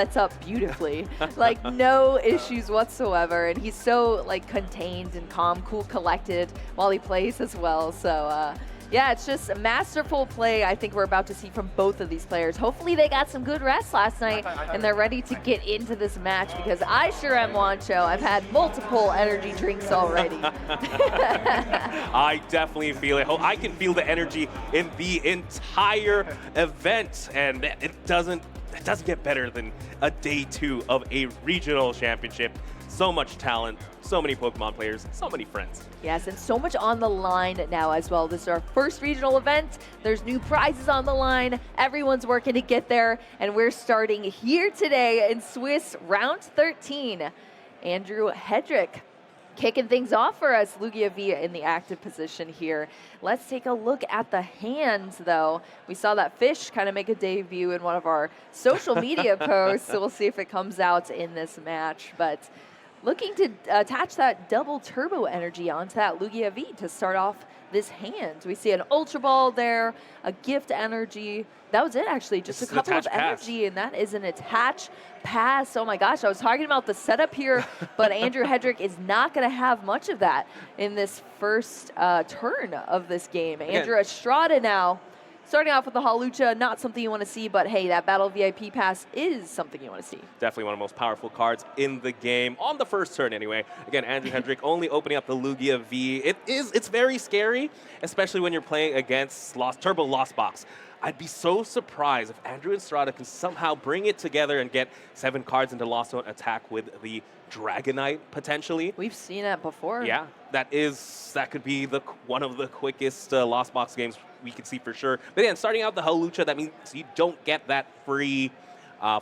sets up beautifully. Like, no issues whatsoever. And he's so, like, contained and calm, cool, collected while he plays as well. So, yeah, it's just a masterful play I think we're about to see from both of these players. Hopefully they got some good rest last night and they're ready to get into this match because I sure am, Wancho. I've had multiple energy drinks already. I definitely feel it. I can feel the energy in the entire event, and it doesn't get better than a day 2 of a regional championship. So much talent, so many Pokemon players, so many friends. Yes, and so much on the line now as well. This is our first regional event. There's new prizes on the line. Everyone's working to get there, and we're starting here today in Swiss round 13. Andrew Hedrick kicking things off for us. Lugia V in the active position here. Let's take a look at the hands, though. We saw that fish kind of make a debut in one of our social media posts, so we'll see if it comes out in this match. But looking to attach that double turbo energy onto that Lugia V to start off this hand. We see an Ultra Ball there, a gift energy. That was it, actually, just a couple of energy, and that is an attach pass. Oh my gosh, I was talking about the setup here, but Andrew Hedrick is not going to have much of that in this first turn of this game. Andrew Estrada now, starting off with the Hawlucha, not something you want to see, but hey, that Battle VIP pass is something you want to see. Definitely one of the most powerful cards in the game, on the first turn anyway. Again, Andrew Hedrick only opening up the Lugia V. It's very scary, especially when you're playing against Turbo Lost Box. I'd be so surprised if Andrew Estrada can somehow bring it together and get 7 cards into Lost Zone attack with the Dragonite, potentially. We've seen that before. Yeah, that could be one of the quickest Lost Box games we could see for sure. But then starting out the Hawlucha, that means you don't get that free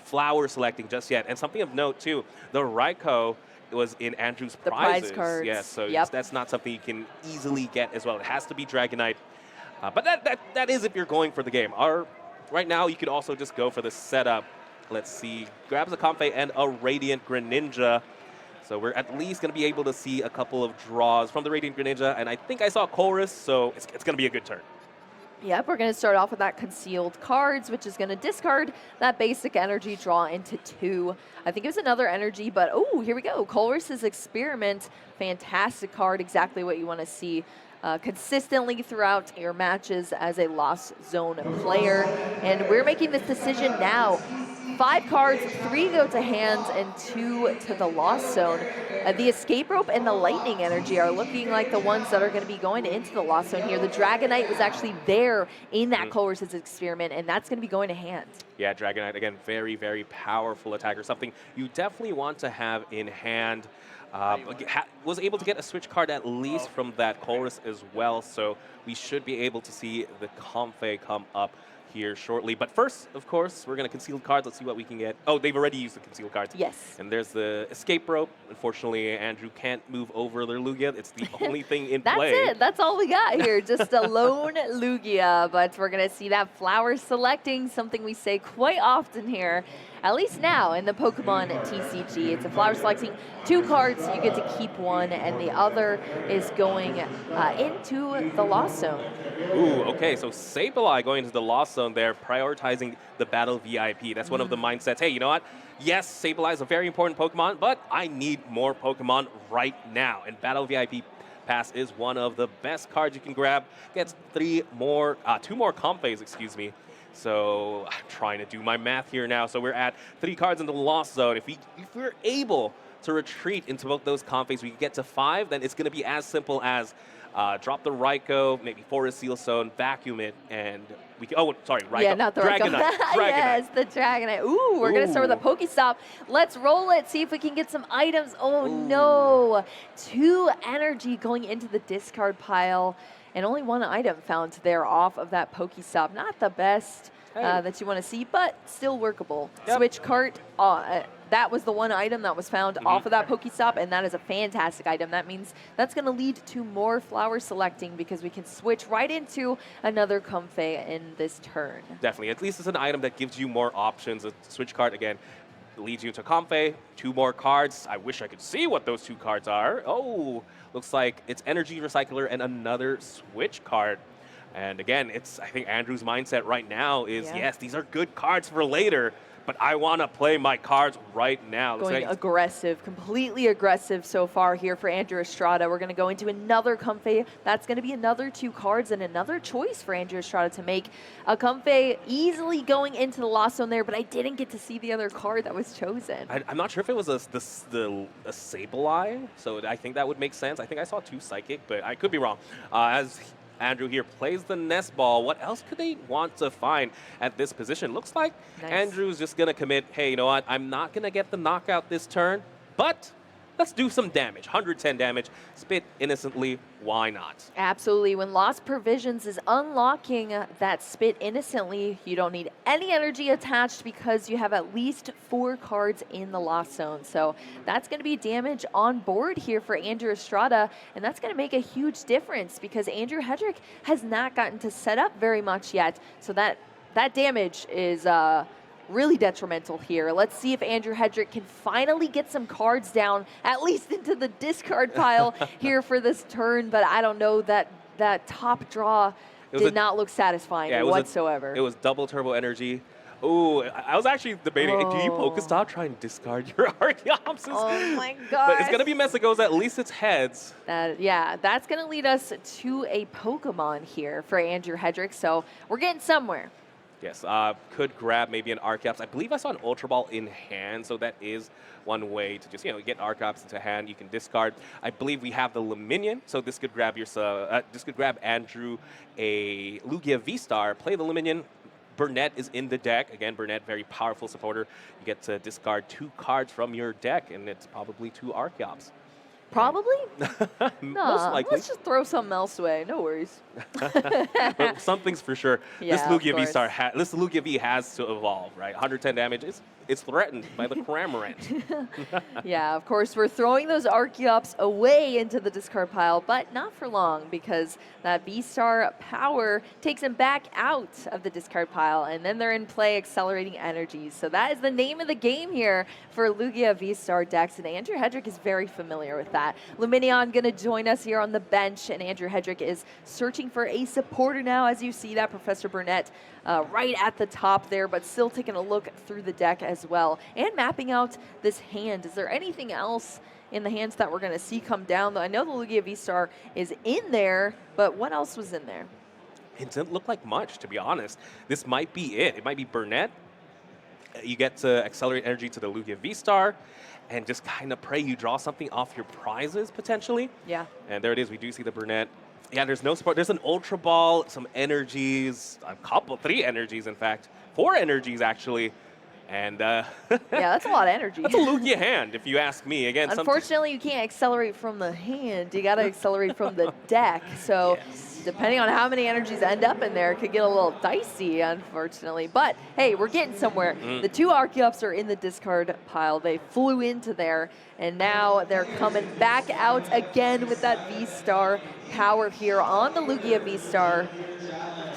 flower selecting just yet. And something of note, too, the Raikou was in Andrew's prizes. Prize cards. Yeah, so that's not something you can easily get as well. It has to be Dragonite. But that is if you're going for the game. Right now, you could also just go for the setup. Let's see. Grabs a Comfey and a Radiant Greninja. So we're at least going to be able to see a couple of draws from the Radiant Greninja. And I think I saw Chorus, so it's going to be a good turn. Yep, we're going to start off with that concealed cards, which is going to discard that basic energy, draw into 2. I think it was another energy, but oh, here we go. Colress's Experiment, fantastic card, exactly what you want to see consistently throughout your matches as a Lost Zone player. And we're making this decision now. 5 cards, 3 go to hands and 2 to the Lost Zone. The Escape Rope and the Lightning Energy are looking like the ones that are going to be going into the Lost Zone here. The Dragonite was actually there in that Colress's Experiment, and that's going to be going to hand. Yeah, Dragonite, again, very, very powerful attacker. Something you definitely want to have in hand. Was able to get a switch card at least from that Chorus as well, so we should be able to see the Comfey come up here shortly. But first, of course, we're going to conceal cards. Let's see what we can get. Oh, they've already used the conceal cards. Yes. And there's the Escape Rope. Unfortunately, Andrew can't move over their Lugia. It's the only thing in play. That's it. That's all we got here. Just a lone Lugia. But we're going to see that flower selecting, something we say quite often here, at least now in the Pokemon TCG. It's a flower selecting 2 cards. You get to keep 1, and the other is going into the Lost Zone. Ooh, okay, so Sableye going into the Lost Zone there, prioritizing the Battle VIP. That's one of the mindsets. Hey, you know what? Yes, Sableye is a very important Pokemon, but I need more Pokemon right now. And Battle VIP Pass is one of the best cards you can grab. Gets 2 more Comfeys, excuse me. So I'm trying to do my math here now. So we're at 3 cards in the Lost Zone. If we're able to retreat into both those Comfeys, we can get to 5, then it's going to be as simple as drop the Raikou, maybe Forest Seal Zone, vacuum it, and we can, Raikou. Yeah, not the Dragonite. Yes, the Dragonite. Ooh, we're going to start with a Pokestop. Let's roll it, see if we can get some items. Oh, no. 2 energy going into the discard pile, and only 1 item found there off of that Pokestop. Not the best that you want to see, but still workable. Yep. Switch cart. That was the 1 item that was found off of that Pokestop, and that is a fantastic item. That means that's going to lead to more flower selecting because we can switch right into another Comfey in this turn. Definitely. At least it's an item that gives you more options. A switch card, again, leads you to Comfey. 2 more cards. I wish I could see what those 2 cards are. Oh, looks like it's Energy Recycler and another switch card. And again, I think Andrew's mindset right now is, yes, these are good cards for later, but I want to play my cards right now. Looks Going like aggressive, completely aggressive so far here for Andrew Estrada. We're going to go into another Comfey. That's going to be another 2 cards and another choice for Andrew Estrada to make. A Comfey easily going into the lost zone there, but I didn't get to see the other card that was chosen. I'm not sure if it was a Sableye, so I think that would make sense. I think I saw 2 Psychic, but I could be wrong. As Andrew here plays the nest ball, what else could they want to find at this position? Looks like Andrew's just going to commit, hey, you know what? I'm not going to get the knockout this turn, but let's do some damage. 110 damage. Spit innocently. Why not? Absolutely. When Lost Provisions is unlocking that Spit innocently, you don't need any energy attached because you have at least 4 cards in the Lost Zone. So that's going to be damage on board here for Andrew Estrada, and that's going to make a huge difference because Andrew Hedrick has not gotten to set up very much yet. So that damage is really detrimental here. Let's see if Andrew Hedrick can finally get some cards down, at least into the discard pile here for this turn, but I don't know, that top draw did not look satisfying whatsoever. It was double turbo energy. Ooh, I was actually debating, do you Pokestop try and discard your Archeopsis? Oh my god. But it's going to be Messagos, at least it's heads. Yeah, that's going to lead us to a Pokemon here for Andrew Hedrick, so we're getting somewhere. Yes, could grab maybe an Archeops. I believe I saw an Ultra Ball in hand, so that is one way to just, get Archeops into hand. You can discard. I believe we have the Luminion, so this could grab Andrew a Lugia V-Star, play the Luminion. Burnett is in the deck. Again, Burnett, very powerful supporter. You get to discard 2 cards from your deck, and it's probably 2 Archeops. Probably? Most likely. Let's just throw something else away. No worries. But something's for sure. Yeah, this Lugia V-Star, this Lugia V has to evolve, right? 110 damage. It's threatened by the Cramorant. Yeah, of course, we're throwing those Archeops away into the discard pile, but not for long because that V-Star power takes them back out of the discard pile, and then they're in play accelerating energies. So that is the name of the game here for Lugia V-Star decks, and Andrew Hedrick is very familiar with that. Luminion going to join us here on the bench, and Andrew Hedrick is searching for a supporter now, as you see that Professor Burnett right at the top there, but still taking a look through the deck as well and mapping out this hand. Is there anything else in the hands that we're going to see come down? I know the Lugia V-Star is in there, but what else was in there? It didn't look like much, to be honest. This might be it. It might be Burnett. You get to accelerate energy to the Lugia V-Star and just kind of pray you draw something off your prizes, potentially. Yeah. And there it is. We do see the Burnett. Yeah, there's no support. There's an Ultra Ball, some energies, 3 energies, in fact. 4 energies, actually. And yeah, that's a lot of energy. That's a Lugia hand, if you ask me. Again, unfortunately, you can't accelerate from the hand. You got to accelerate from the deck. So depending on how many energies end up in there, it could get a little dicey, unfortunately. But hey, we're getting somewhere. The 2 Archeops are in the discard pile. They flew into there, and now they're coming back out again with that V-Star power here on the Lugia V-Star.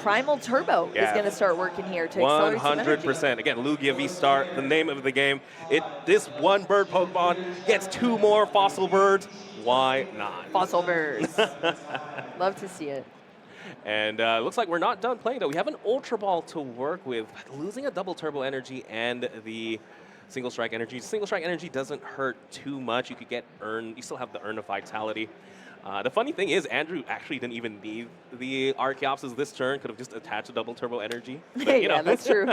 Primal Turbo is going to start working here to accelerate some energy. 100%. Again, Lugia V-Star, the name of the game. This 1 bird Pokemon gets 2 more fossil birds. Why not? Fossil birds. Love to see it. And looks like we're not done playing, though. We have an Ultra Ball to work with. Losing a double turbo energy and the single strike energy. Single strike energy doesn't hurt too much. You could get Urn. You still have the Urn of Vitality. The funny thing is, Andrew actually didn't even need the Archeopsis this turn. Could have just attached a double turbo energy. But, yeah, that's true.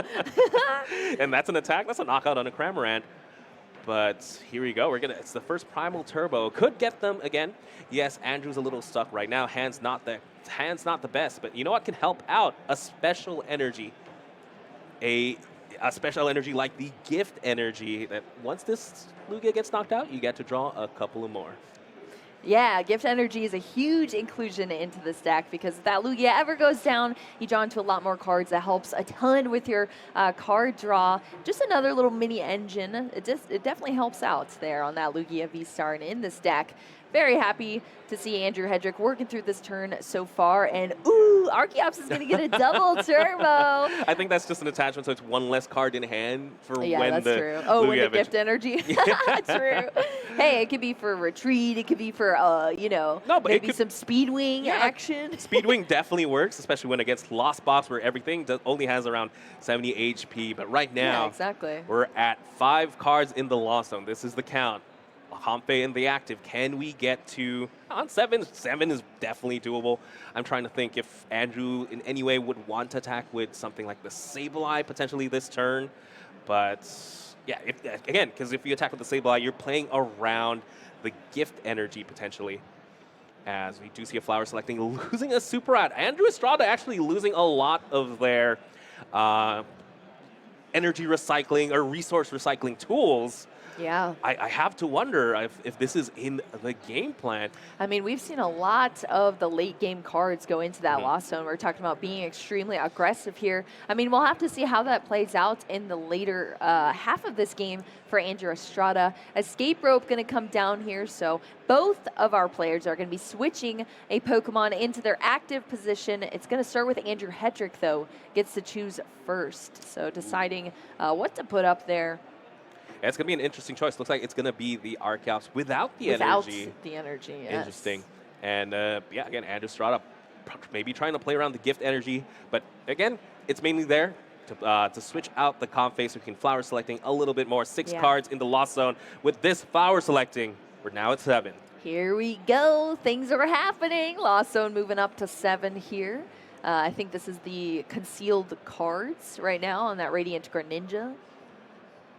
And that's an attack. That's a knockout on a Cramorant. But here we go. It's the first Primal Turbo. Could get them again. Yes, Andrew's a little stuck right now. Hand's not the best. But you know what can help out? A special energy. A special energy like the Gift Energy. That once this Lugia gets knocked out, you get to draw a couple of more. Yeah, Gift Energy is a huge inclusion into this deck because if that Lugia ever goes down, you draw into a lot more cards. That helps a ton with your card draw. Just another little mini engine. It definitely helps out there on that Lugia V-Star and in this deck. Very happy to see Andrew Hedrick working through this turn so far. And ooh, Ooh, Archeops is going to get a double turbo. I think that's just an attachment, so it's one less card in hand for Yeah, when that's the true. Oh, when Lugia the gift energy. True. Hey, it could be for retreat. It could be for, No, but maybe some speedwing action. Speedwing definitely works, especially when against Lost Box, where everything only has around 70 HP. But right now, Yeah, exactly. we're at 5 cards in the Lost Zone. This is the count. Comfei in the active. Can we get to on 7? 7 is definitely doable. I'm trying to think if Andrew in any way would want to attack with something like the Sableye potentially this turn. But yeah, because if you attack with the Sableye, you're playing around the gift energy potentially. As we do see a Flower selecting, losing a Super Rad. Andrew Estrada actually losing a lot of their energy recycling or resource recycling tools. Yeah. I have to wonder if this is in the game plan. I mean, we've seen a lot of the late game cards go into that Lost Zone. We're talking about being extremely aggressive here. I mean, we'll have to see how that plays out in the later half of this game for Andrew Estrada. Escape Rope going to come down here, so both of our players are going to be switching a Pokemon into their active position. It's going to start with Andrew Hedrick, though, gets to choose first. So deciding what to put up there. Yeah, it's going to be an interesting choice. Looks like it's going to be the Archeops without the energy. Without the energy, yes. Interesting. And yeah, again, Andrew Estrada maybe trying to play around the gift energy. But again, it's mainly there to switch out the Comfei so we can Flower selecting a little bit more. 6 cards in the Lost Zone. With this Flower selecting, we're now at 7. Here we go. Things are happening. Lost Zone moving up to 7 here. I think this is the concealed cards right now on that Radiant Greninja.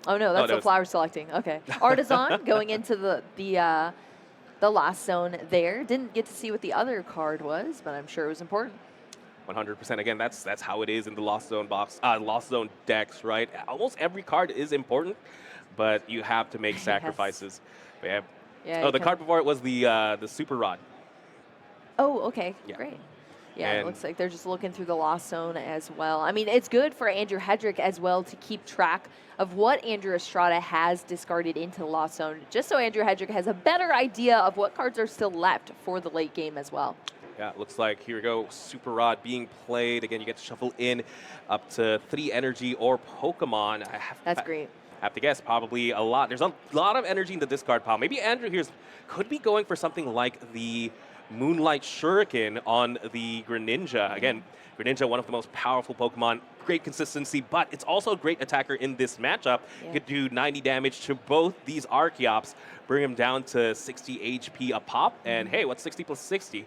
Oh no, that's the Flower selecting. Okay, Artisan going into the Lost Zone there. Didn't get to see what the other card was, but I'm sure it was important. 100%. Again, that's how it is in the Lost Zone Lost Zone decks, right? Almost every card is important, but you have to make sacrifices. Yes. Yeah. Oh, the card before it was the Super Rod. Oh, okay, great. Yeah, it looks like they're just looking through the Lost Zone as well. I mean, it's good for Andrew Hedrick as well to keep track of what Andrew Estrada has discarded into the Lost Zone, just so Andrew Hedrick has a better idea of what cards are still left for the late game as well. Yeah, it looks like, here we go, Super Rod being played. Again, you get to shuffle in up to 3 energy or Pokemon. That's great. I have to guess, probably a lot. There's a lot of energy in the discard pile. Maybe Andrew here could be going for something like the Moonlight Shuriken on the Greninja. Again, Greninja, one of the most powerful Pokemon, great consistency, but it's also a great attacker in this matchup. You could do 90 damage to both these Archeops, bring them down to 60 HP a pop, and hey, what's 60 plus 60?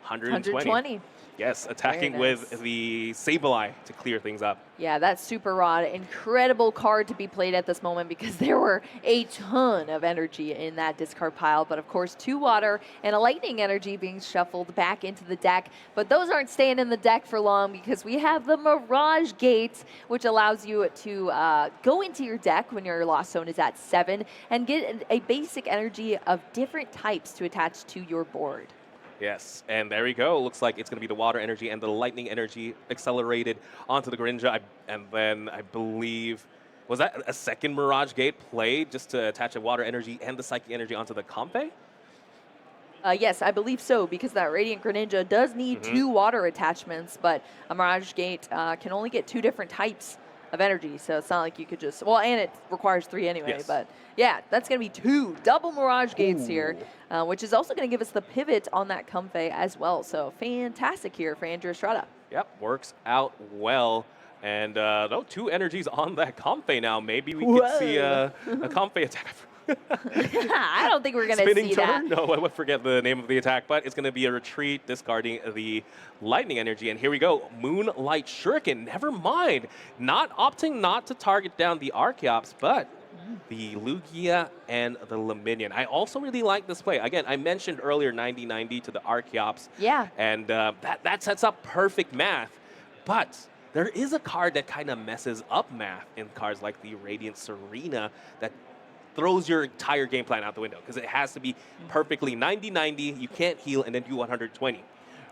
120. Yes, attacking with the Sableye to clear things up. Yeah, that Super Rod, incredible card to be played at this moment because there were a ton of energy in that discard pile. But of course, 2 water and a lightning energy being shuffled back into the deck. But those aren't staying in the deck for long because we have the Mirage Gate, which allows you to go into your deck when your Lost Zone is at 7 and get a basic energy of different types to attach to your board. Yes, and there we go. Looks like it's going to be the water energy and the lightning energy accelerated onto the Greninja. And then I believe, was that a second Mirage Gate played just to attach a water energy and the psychic energy onto the Comfei? Yes, I believe so, because that Radiant Greninja does need 2 water attachments, but a Mirage Gate can only get 2 different types of energy, so it's not like you could just, well, and it requires 3 anyway, but yeah, that's going to be 2 double Mirage Gates here, which is also going to give us the pivot on that Comfei as well, so fantastic here for Andrew Estrada. Yep, works out well. And no, 2 energies on that Comfei now. Maybe we could see a Comfei attack. I don't think we're going to see turn? that. No, I would forget the name of the attack, but it's going to be a retreat, discarding the lightning energy. And here we go, Moonlight Shuriken. Never mind, opting not to target down the Archeops, but the Lugia and the Lumineon. I also really like this play. Again, I mentioned earlier 90-90 to the Archeops. Yeah. And that sets up perfect math, but there is a card that kind of messes up math in cards like the Radiant Serena that throws your entire game plan out the window because it has to be perfectly 90-90. You can't heal and then do 120.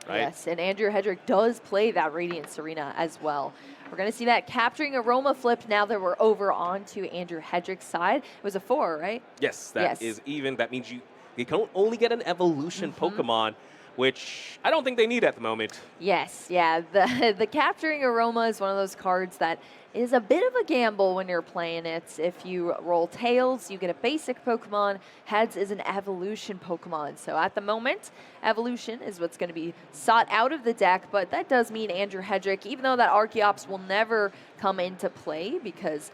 Right? Yes, and Andrew Hedrick does play that Radiant Serena as well. We're going to see that capturing Aroma Flip now that we're over onto Andrew Hedrick's side. It was a 4, right? Yes, that is even. That means you can only get an evolution Pokemon which I don't think they need at the moment. Yes, yeah. The Capturing Aroma is one of those cards that is a bit of a gamble when you're playing it. If you roll tails, you get a basic Pokemon. Heads is an evolution Pokemon. So at the moment, evolution is what's going to be sought out of the deck, but that does mean Andrew Hedrick, even though that Archeops will never come into play because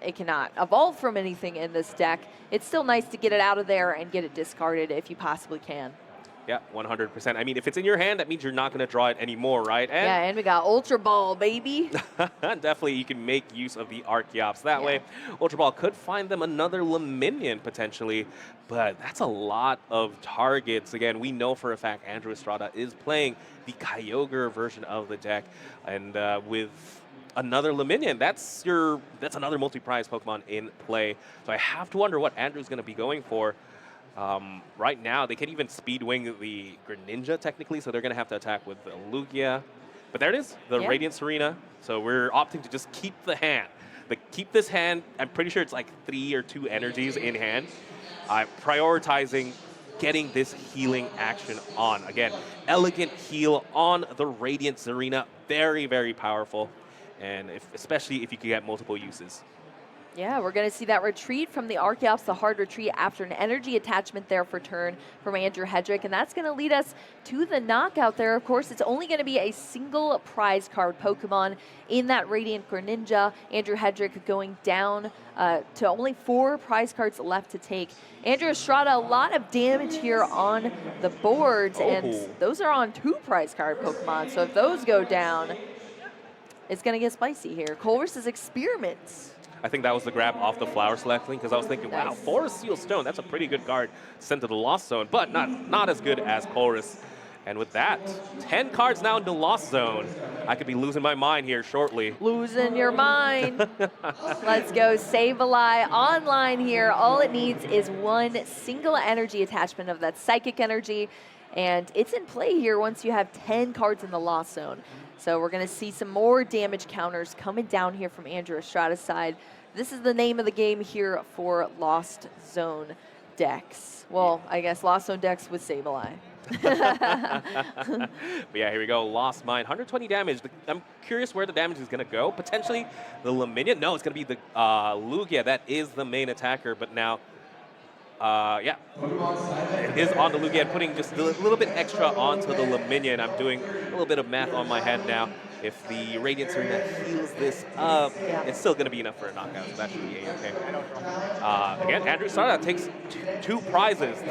it cannot evolve from anything in this deck, it's still nice to get it out of there and get it discarded if you possibly can. Yeah, 100%. I mean, if it's in your hand, that means you're not going to draw it anymore, right? And yeah, and we got Ultra Ball, baby. definitely, you can make use of the Archeops. That way, Ultra Ball could find them another Luminion, potentially. But that's a lot of targets. Again, we know for a fact Andrew Estrada is playing the Kyogre version of the deck. And with another Luminion, that's another multi-prize Pokemon in play. So I have to wonder what Andrew's going to be going for. Right now, they can even speed wing the Greninja technically, so they're going to have to attack with the Lugia. But there it is, the Radiant Serena. So we're opting to just keep the hand. Keep this hand, I'm pretty sure it's like 3 or 2 energies in hand. Prioritizing getting this healing action on. Again, elegant heal on the Radiant Serena. Very, very powerful. And especially if you can get multiple uses. Yeah, we're going to see that retreat from the Archeops, the hard retreat after an energy attachment there for turn from Andrew Hedrick, and that's going to lead us to the knockout there. Of course, it's only going to be a single prize card Pokemon in that Radiant Greninja. Andrew Hedrick going down to only 4 prize cards left to take. Andrew Estrada, a lot of damage here on the boards, and those are on 2 prize card Pokemon, so if those go down, it's going to get spicy here. Colress's Experiments. I think that was the grab off the Flower Select Link, because I was thinking, wow, Forest Seal Stone, that's a pretty good card sent to the Lost Zone, but not as good as Colress. And with that, 10 cards now in the Lost Zone. I could be losing my mind here shortly. Losing your mind. Let's go Sableye online here. All it needs is 1 single energy attachment of that Psychic Energy, and it's in play here once you have 10 cards in the Lost Zone. So we're going to see some more damage counters coming down here from Andrew Estrada's side. This is the name of the game here for Lost Zone decks. Well, I guess Lost Zone decks with Sableye. But yeah, here we go. Lost Mine, 120 damage. I'm curious where the damage is going to go. Potentially the Luminion. No, it's going to be the Lugia. That is the main attacker. But now, yeah, it is on the Lugia, putting just a little bit extra onto the Luminion. I'm doing a little bit of math on my head now. If the Radiant Serena heals this up, it's still going to be enough for a knockout, so that should be A-okay. Again, Andrew Estrada takes 2 prizes.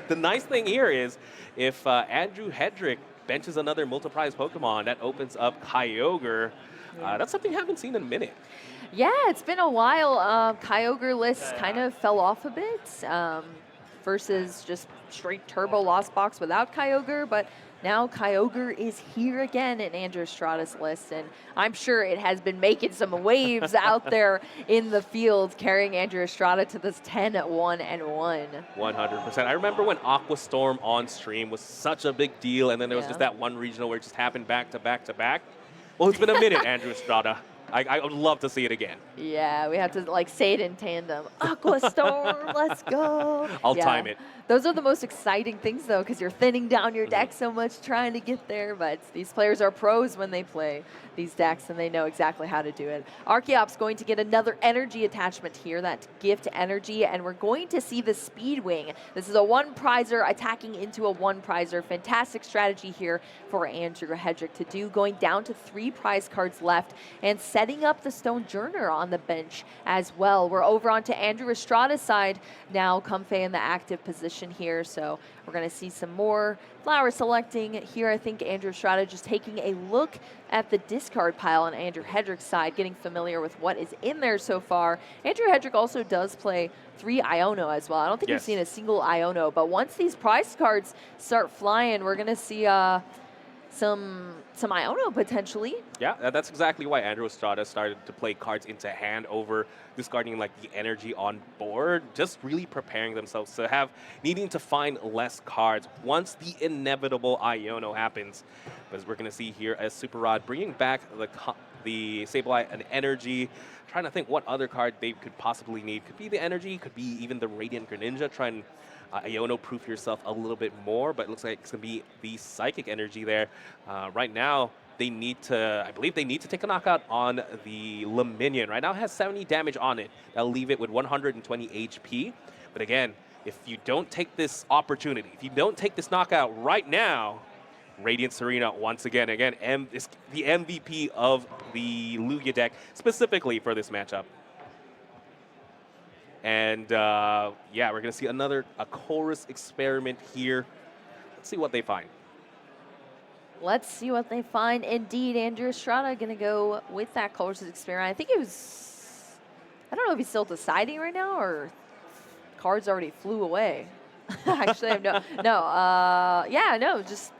The nice thing here is if Andrew Hedrick benches another multi-prize Pokemon, that opens up Kyogre. That's something I haven't seen in a minute. Yeah, it's been a while. Kyogre lists kind of fell off a bit versus just straight Turbo Lost Box without Kyogre, but now Kyogre is here again in Andrew Estrada's list, and I'm sure it has been making some waves out there in the field, carrying Andrew Estrada to this 10-1-1. 100%. I remember when Aqua Storm on stream was such a big deal, and then there was just that one regional where it just happened back to back to back. Well, it's been a minute, Andrew Estrada. I would love to see it again. Yeah, we have to like say it in tandem. Aqua Storm, let's go. I'll time it. Those are the most exciting things, though, because you're thinning down your deck so much trying to get there. But these players are pros when they play these decks, and they know exactly how to do it. Archeops going to get another energy attachment here, that gift energy, and we're going to see the Speed Wing. This is a 1-prizer attacking into a 1-prizer. Fantastic strategy here for Andrew Hedrick to do, going down to 3 prize cards left and setting up the Stonejourner on the bench as well. We're over onto Andrew Estrada's side now, Comfey in the active position here, so we're going to see some more flower selecting here. I think Andrew Estrada just taking a look at the discard pile on Andrew Hedrick's side, getting familiar with what is in there so far. Andrew Hedrick also does play 3 Iono as well. I don't think we've seen a single Iono, but once these prize cards start flying, we're going to see some Iono potentially. Yeah, that's exactly why Andrew Estrada started to play cards into hand over discarding like the energy on board, just really preparing themselves to have needing to find less cards once the inevitable Iono happens. Because we're going to see here as Super Rod bringing back the Sableye an energy. Trying to think what other card they could possibly need. Could be the energy, could be even the Radiant Greninja. Try and Iono-proof yourself a little bit more, but it looks like it's going to be the Psychic energy there. Right now, they need to, I believe they need to take a knockout on the Luminion. Right now it has 70 damage on it. That'll leave it with 120 HP. But again, if you don't take this opportunity, if you don't take this knockout right now, Radiant Serena once again is the MVP of the Lugia deck, specifically for this matchup. And yeah, we're going to see a chorus experiment here. Let's see what they find. Let's see what they find. Indeed, Andrew Estrada going to go with that chorus experiment. I think it was, I don't know if he's still deciding right now or cards already flew away. Actually, I have no, just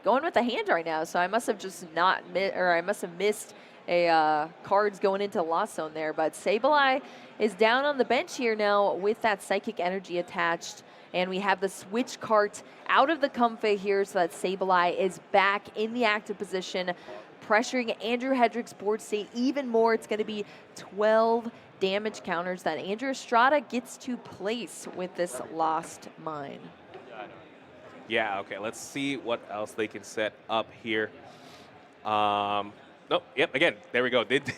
going with the hand right now. So I must have just I must have missed a cards going into Lost Zone there. But Sableye is down on the bench here now with that Psychic Energy attached. And we have the switch cart out of the comfy here so that Sableye is back in the active position, pressuring Andrew Hedrick's board state even more. It's going to be 12 damage counters that Andrew Estrada gets to place with this Lost Mine. Yeah, okay, let's see what else they can set up here. Nope, yep, again, there we go. Did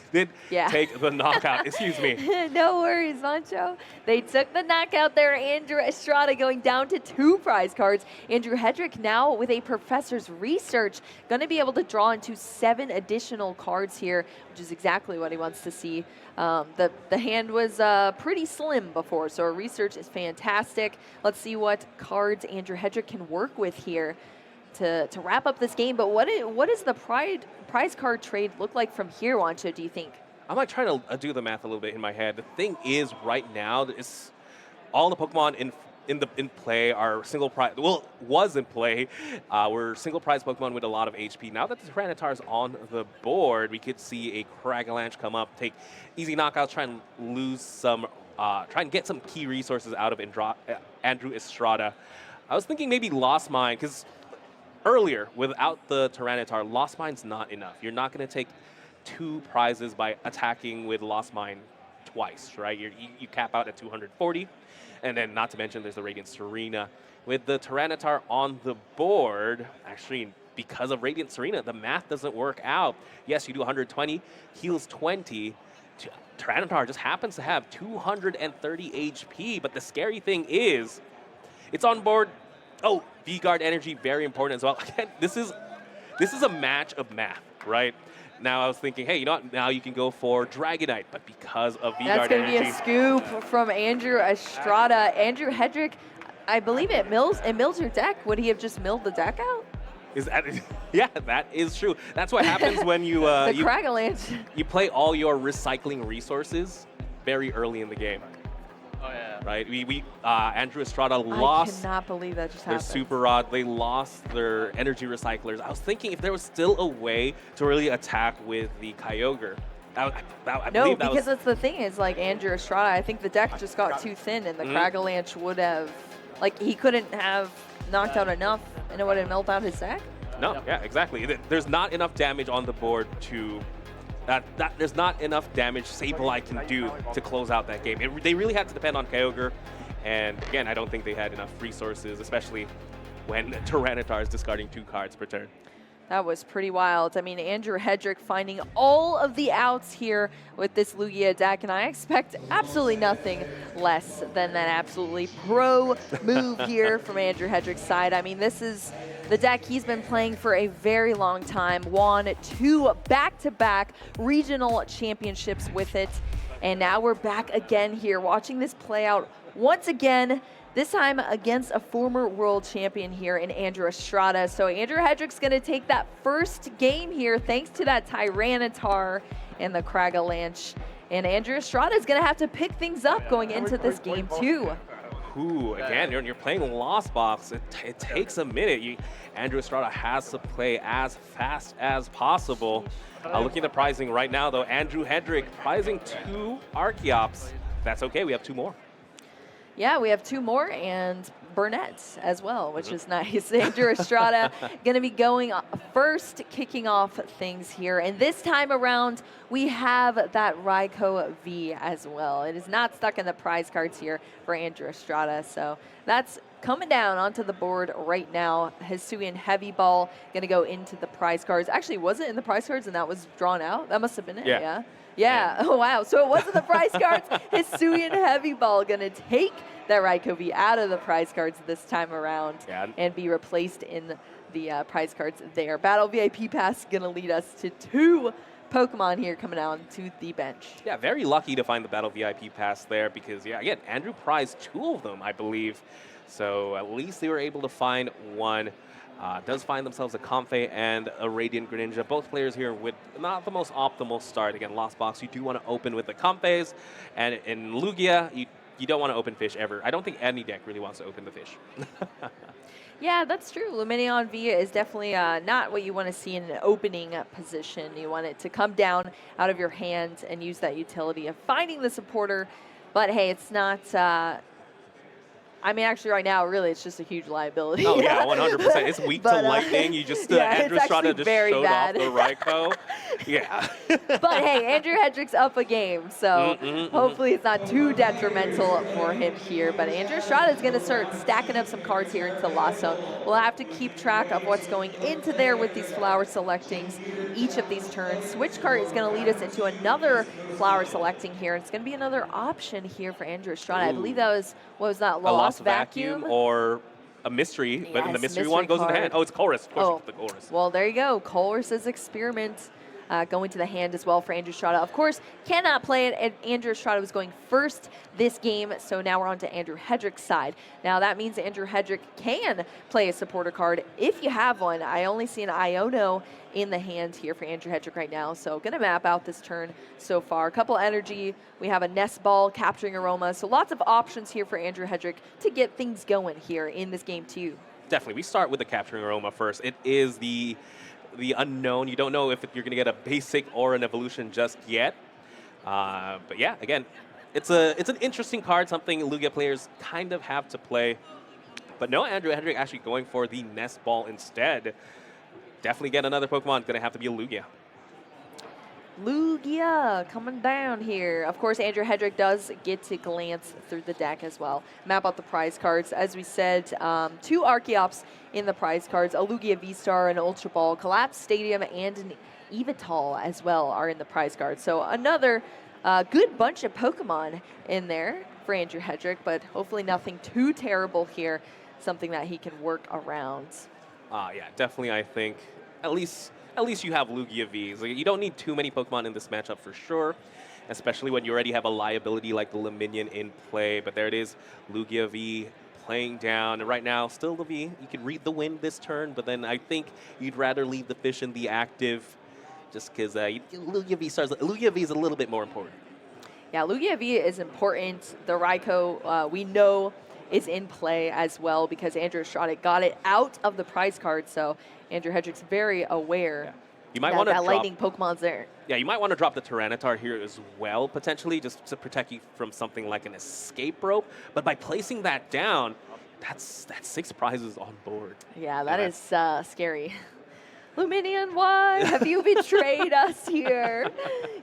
take the knockout, excuse me. No worries, Mancho. They took the knockout there. Andrew Estrada going down to 2 prize cards. Andrew Hedrick now with a Professor's Research, going to be able to draw into 7 additional cards here, which is exactly what he wants to see. The hand was pretty slim before, so a Research is fantastic. Let's see what cards Andrew Hedrick can work with here to wrap up this game. But what does the prize card trade look like from here, Wancho, do you think? I'm like trying to do the math a little bit in my head. The thing is, right now, it's all the Pokemon in play are single prize. Well, was in play. Were single prize Pokemon with a lot of HP. Now that the Tyranitar is on the board, we could see a Cragalanche come up, take easy knockouts, try and lose some, try and get some key resources out of Andrew Estrada. I was thinking maybe Lost Mine, because earlier, without the Tyranitar, Lost Mine's not enough. You're not going to take 2 prizes by attacking with Lost Mine twice, right? You cap out at 240, and then not to mention there's the Radiant Serena. With the Tyranitar on the board, actually, because of Radiant Serena, the math doesn't work out. Yes, you do 120, heals 20. Tyranitar just happens to have 230 HP, but the scary thing is, it's on board. Oh, V-Guard energy, very important as well. Again, this is a match of math, right? Now I was thinking, hey, you know what? Now you can go for Dragonite, but because of V-Guard energy. That's going to be a scoop from Andrew Estrada. Andrew Hedrick, I believe it mills your deck. Would he have just milled the deck out? Is that? Yeah, that is true. That's what happens when you Cragalanche. You play all your recycling resources very early in the game. Oh, yeah. Right? Andrew Estrada lost. I cannot believe that just their happened. Super Rod. They lost their energy recyclers. I was thinking if there was still a way to really attack with the Kyogre. No, because that's the thing is, like, Andrew Estrada, I think the deck just got too thin, and the Cragalanche would have, like, he couldn't have knocked out enough, and it would have melted out his deck. No, yeah, exactly. There's not enough damage on the board to... there's not enough damage Sableye can do to close out that game. They really had to depend on Kyogre, and again, I don't think they had enough resources, especially when Tyranitar is discarding 2 cards per turn. That was pretty wild. I mean, Andrew Hedrick finding all of the outs here with this Lugia deck, and I expect absolutely nothing less than that absolutely pro move here from Andrew Hedrick's side. I mean, this is the deck he's been playing for a very long time, won 2 back-to-back regional championships with it, and now we're back again here, watching this play out once again, this time against a former world champion here in Andrew Estrada. So Andrew Hedrick's going to take that first game here thanks to that Tyranitar and the Cragalanche. And Andrew Estrada is going to have to pick things up going into this game too. Ooh, again, you're playing Lost Box. It takes a minute. Andrew Estrada has to play as fast as possible. Looking at the pricing right now, though, Andrew Hedrick prizing 2 Archeops. That's okay, we have 2 more. Yeah, we have 2 more and Burnett as well, which is nice. Andrew Estrada going to be going first, kicking off things here. And this time around, we have that Raikou V as well. It is not stuck in the prize cards here for Andrew Estrada. So that's coming down onto the board right now. Hisuian Heavy Ball going to go into the prize cards. Actually, was it in the prize cards and that was drawn out? That must have been it, yeah. Yeah. Oh, wow. So it wasn't the prize cards. Hisuian Heavy Ball going to take that Raikou V out of the prize cards this time around and be replaced in the prize cards there. Battle VIP Pass going to lead us to 2 Pokemon here coming out to the bench. Yeah, very lucky to find the Battle VIP Pass there because, yeah, again, Andrew prized 2 of them, I believe. So at least they were able to find one. Does find themselves a Comfey and a Radiant Greninja. Both players here with not the most optimal start. Again, Lost Box, you do want to open with the Comfeys. And in Lugia, you don't want to open fish ever. I don't think any deck really wants to open the fish. Yeah, that's true. Lumineon V is definitely not what you want to see in an opening position. You want it to come down out of your hand and use that utility of finding the supporter. But hey, it's not... I mean, actually, right now, really, it's just a huge liability. Oh, yeah, 100%. It's weak to lightning. You just, Andrew Estrada just showed off the Raikou. Yeah. But hey, Andrew Hedrick's up a game, so hopefully it's not too detrimental for him here. But Andrew Estrada is going to start stacking up some cards here into the Lost Zone. We'll have to keep track of what's going into there with these flower selectings each of these turns. Switch card is going to lead us into another flower selecting here. It's going to be another option here for Andrew Estrada. I believe that was, what was that, Lost Vacuum or a mystery, yes, but then the mystery one goes in the hand. Oh, it's Chorus. Of course, the Chorus. Well, there you go. Chorus's Experiment going to the hand as well for Andrew Estrada. Of course, cannot play it, and Andrew Estrada was going first this game, so now we're on to Andrew Hedrick's side. Now, that means Andrew Hedrick can play a supporter card if you have one. I only see an Iono in the hand here for Andrew Hedrick right now, so going to map out this turn so far. A couple energy. We have a Nest Ball, Capturing Aroma, so lots of options here for Andrew Hedrick to get things going here in this game, too. Definitely. We start with the Capturing Aroma first. It is the unknown. You don't know if you're going to get a basic or an evolution just yet. But yeah, again, it's an interesting card, something Lugia players kind of have to play. But no, Andrew Hedrick actually going for the Nest Ball instead. Definitely get another Pokemon. Going to have to be a Lugia. Lugia coming down here. Of course, Andrew Hedrick does get to glance through the deck as well. Map out the prize cards. As we said, 2 Archeops in the prize cards. A Lugia V-Star, an Ultra Ball, Collapse Stadium, and an Evital as well are in the prize cards. So another good bunch of Pokemon in there for Andrew Hedrick, but hopefully nothing too terrible here. Something that he can work around. Yeah, definitely, I think. At least you have Lugia Vs. Like, you don't need too many Pokemon in this matchup for sure, especially when you already have a liability like the Luminion in play. But there it is, Lugia V playing down. And right now, still the V. You can read the wind this turn, but then I think you'd rather leave the fish in the active just because Lugia V is a little bit more important. Yeah, Lugia V is important. The Raikou, we know, is in play as well because Andrew Estrada got it out of the prize card, so Andrew Hedrick's very aware you might want to that lightning Pokemon's there. Yeah, you might want to drop the Tyranitar here as well, potentially, just to protect you from something like an escape rope. But by placing that down, that's 6 prizes on board. Yeah, that is scary. Luminion, why have you betrayed us here?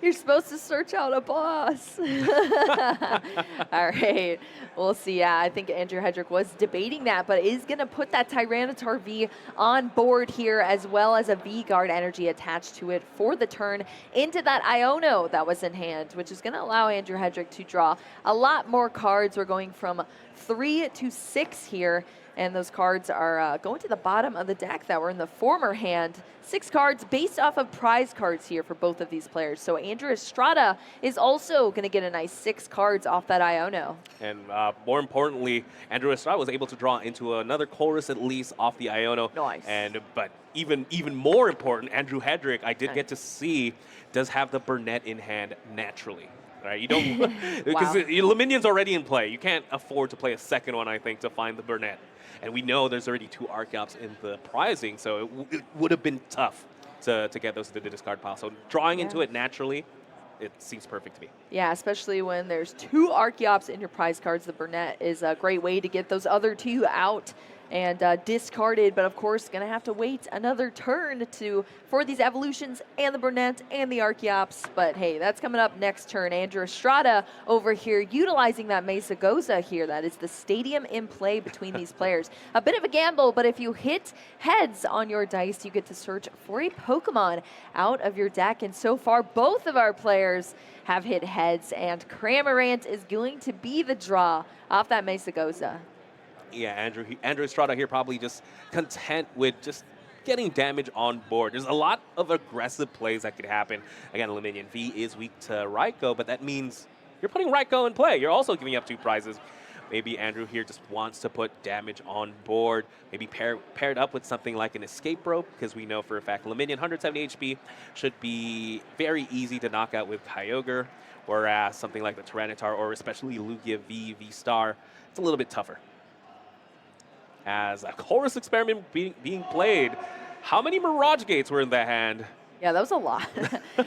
You're supposed to search out a boss. All right, we'll see. Yeah, I think Andrew Hedrick was debating that, but is going to put that Tyranitar V on board here, as well as a V-Guard energy attached to it for the turn into that Iono that was in hand, which is going to allow Andrew Hedrick to draw a lot more cards. We're going from 3 to 6 here. And those cards are going to the bottom of the deck that were in the former hand. 6 cards based off of prize cards here for both of these players. So Andrew Estrada is also going to get a nice 6 cards off that Iono. And more importantly, Andrew Estrada was able to draw into another Chorus at least off the Iono. Nice. But even more important, Andrew Hedrick, I did get to see, does have the Burnett in hand naturally. Right, you don't because Luminion's already in play. You can't afford to play a second one, I think, to find the Burnett. And we know there's already 2 Archeops in the prizing, so it would have been tough to get those to the discard pile. So drawing into it naturally it seems perfect to me. Yeah, especially when there's 2 Archeops in your prize cards. The Burnett is a great way to get those other 2 out and discarded, but of course going to have to wait another turn for these evolutions and the Burnett and the Archeops. But hey, that's coming up next turn. Andrew Estrada over here utilizing that Mesa Goza here. That is the stadium in play between these players. A bit of a gamble, but if you hit heads on your dice, you get to search for a Pokemon out of your deck. And so far, both of our players have hit heads, and Cramorant is going to be the draw off that Mesa Goza. Yeah, Andrew Estrada here probably just content with just getting damage on board. There's a lot of aggressive plays that could happen. Again, Luminion V is weak to Raikou, but that means you're putting Raikou in play. You're also giving up 2 prizes. Maybe Andrew here just wants to put damage on board. Maybe paired up with something like an Escape Rope, because we know for a fact Luminion, 170 HP, should be very easy to knock out with Kyogre, whereas something like the Tyranitar or especially Lugia V-Star, it's a little bit tougher. As a Chorus Experiment being played, how many Mirage Gates were in the hand? Yeah, that was a lot.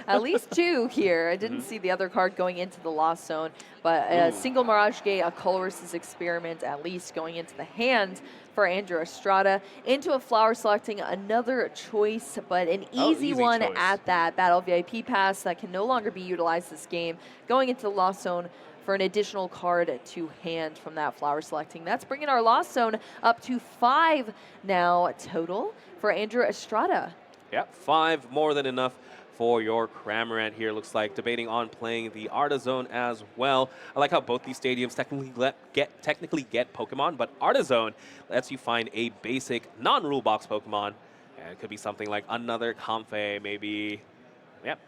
At least 2 here. I didn't see the other card going into the Lost Zone, but a single Mirage Gate, a Colress's Experiment at least going into the hand for Andrew Estrada. Into a Flower selecting another choice, but an easy one choice at that. Battle VIP Pass that can no longer be utilized this game. Going into the Lost Zone for an additional card to hand from that Flower selecting. That's bringing our Lost Zone up to 5 now total for Andrew Estrada. Yep, 5 more than enough for your Cramorant here. Looks like debating on playing the Artazone as well. I like how both these stadiums technically get Pokemon, but Artazone lets you find a basic non-rule box Pokemon. And it could be something like another Comfey, maybe,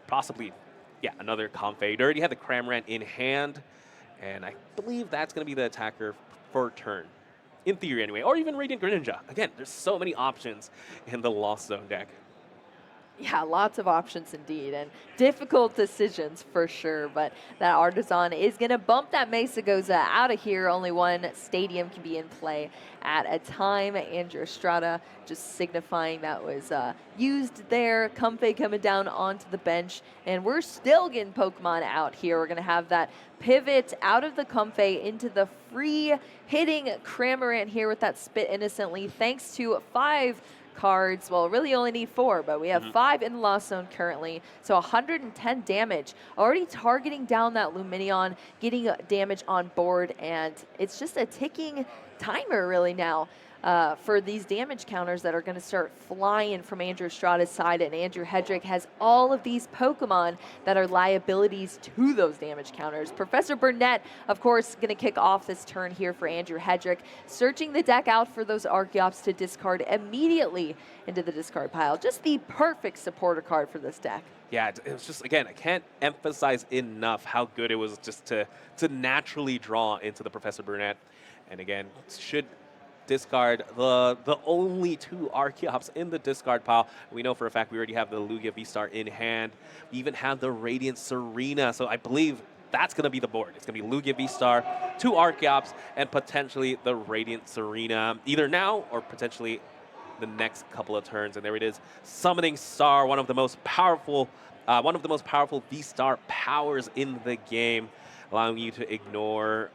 possibly, another Comfey. You already have the Cramorant in hand, and I believe that's going to be the attacker for turn. In theory, anyway. Or even Radiant Greninja. Again, there's so many options in the Lost Zone deck. Yeah, lots of options indeed, and difficult decisions for sure, but that Artisan is going to bump that Mesa Goza out of here. Only 1 stadium can be in play at a time. Andrew Estrada just signifying that was used there. Comfey coming down onto the bench, and we're still getting Pokemon out here. We're going to have that pivot out of the Comfey into the free hitting Cramorant here with that Spit Innocently, thanks to 5 cards. Well, really only need 4, but we have 5 in the Lost Zone currently. So 110 damage. Already targeting down that Lumineon, getting damage on board, and it's just a ticking timer really now for these damage counters that are going to start flying from Andrew Estrada's side. And Andrew Hedrick has all of these Pokemon that are liabilities to those damage counters. Professor Burnett, of course, going to kick off this turn here for Andrew Hedrick, searching the deck out for those Archeops to discard immediately into the discard pile. Just the perfect supporter card for this deck. Yeah, it was just, again, I can't emphasize enough how good it was just to naturally draw into the Professor Burnett. And again, should discard the only 2 Archeops in the discard pile. We know for a fact we already have the Lugia V-Star in hand. We even have the Radiant Serena, so I believe that's going to be the board. It's going to be Lugia V-Star, 2 Archeops, and potentially the Radiant Serena, either now or potentially the next couple of turns. And there it is, Summoning Star, one of the most powerful V-Star powers in the game, allowing you to ignore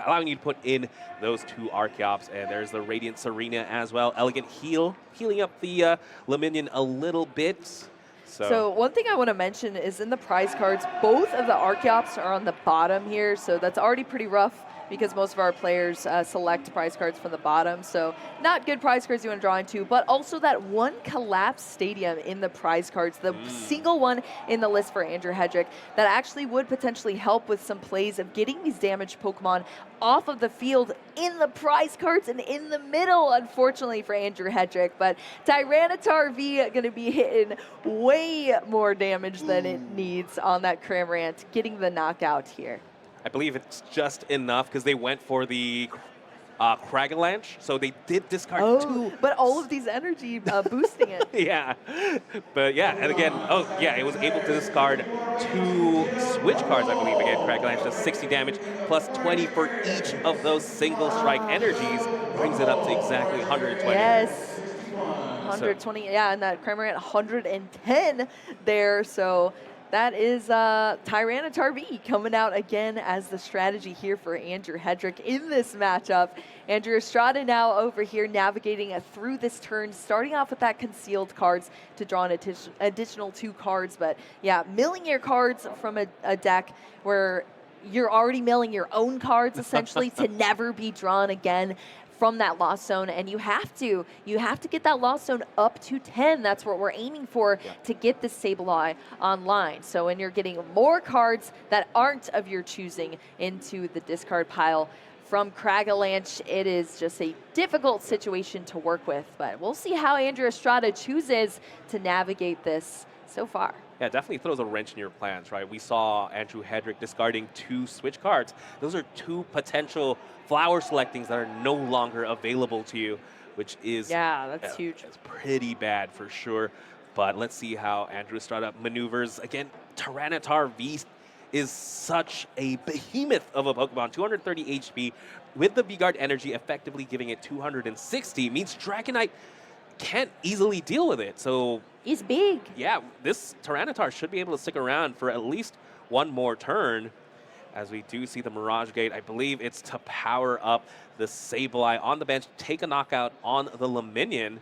allowing you to put in those 2 Archeops. And there's the Radiant Serena as well. Elegant healing up the Luminion a little bit. So one thing I want to mention is in the prize cards, both of the Archeops are on the bottom here, so that's already pretty rough because most of our players select prize cards from the bottom. So not good prize cards you want to draw into, but also that 1 collapsed stadium in the prize cards, the single one in the list for Andrew Hedrick that actually would potentially help with some plays of getting these damaged Pokemon off of the field in the prize cards and in the middle, unfortunately for Andrew Hedrick. But Tyranitar V going to be hitting way more damage than it needs on that Cramorant, getting the knockout here. I believe it's just enough because they went for the Cragalanche, so they did discard 2. But all of these energy boosting it. Yeah, but yeah, and again, it was able to discard 2 switch cards, I believe. Again, Cragalanche does 60 damage plus 20 for each of those single strike energies, brings it up to exactly 120. Yes. 120, and that Cramorant 110 there, so That is Tyranitar V coming out again as the strategy here for Andrew Hedrick in this matchup. Andrew Estrada now over here navigating through this turn, starting off with that concealed cards to draw an additional 2 cards. But yeah, milling your cards from a deck where you're already milling your own cards essentially to never be drawn again from that lost zone, and you have to get that lost zone up to 10. That's what we're aiming for to get this Sableye online. So when you're getting more cards that aren't of your choosing into the discard pile from Cragalanche, it is just a difficult situation to work with. But we'll see how Andrew Estrada chooses to navigate this so far. Yeah, definitely throws a wrench in your plans, right? We saw Andrew Hedrick discarding 2 switch cards. Those are 2 potential flower selectings that are no longer available to you, which is that's huge. It's pretty bad for sure. But let's see how Andrew Estrada maneuvers. Again, Tyranitar V is such a behemoth of a Pokemon, 230 HP with the V-Guard energy, effectively giving it 260. Means Dragonite can't easily deal with it. So he's big. Yeah, this Tyranitar should be able to stick around for at least one more turn. As we do see the Mirage Gate, I believe it's to power up the Sableye on the bench, take a knockout on the Luminion.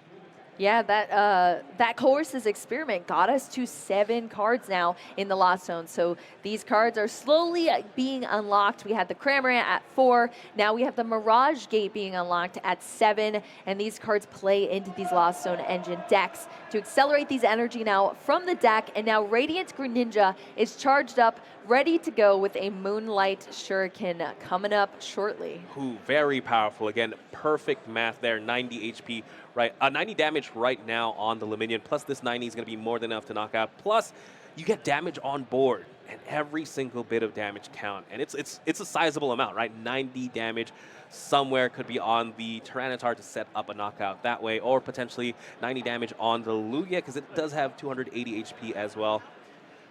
Yeah, that Colress's experiment got us to 7 cards now in the Lost Zone. So these cards are slowly being unlocked. We had the Cramorant at 4. Now we have the Mirage Gate being unlocked at 7. And these cards play into these Lost Zone engine decks to accelerate these energy now from the deck. And now Radiant Greninja is charged up, ready to go with a Moonlight Shuriken coming up shortly. Ooh, very powerful. Again, perfect math there. 90 HP, right? 90 damage right now on the Luminion. Plus this 90 is going to be more than enough to knock out. Plus, you get damage on board, and every single bit of damage count. And it's a sizable amount, right? 90 damage somewhere could be on the Tyranitar to set up a knockout that way, or potentially 90 damage on the Lugia, because it does have 280 HP as well.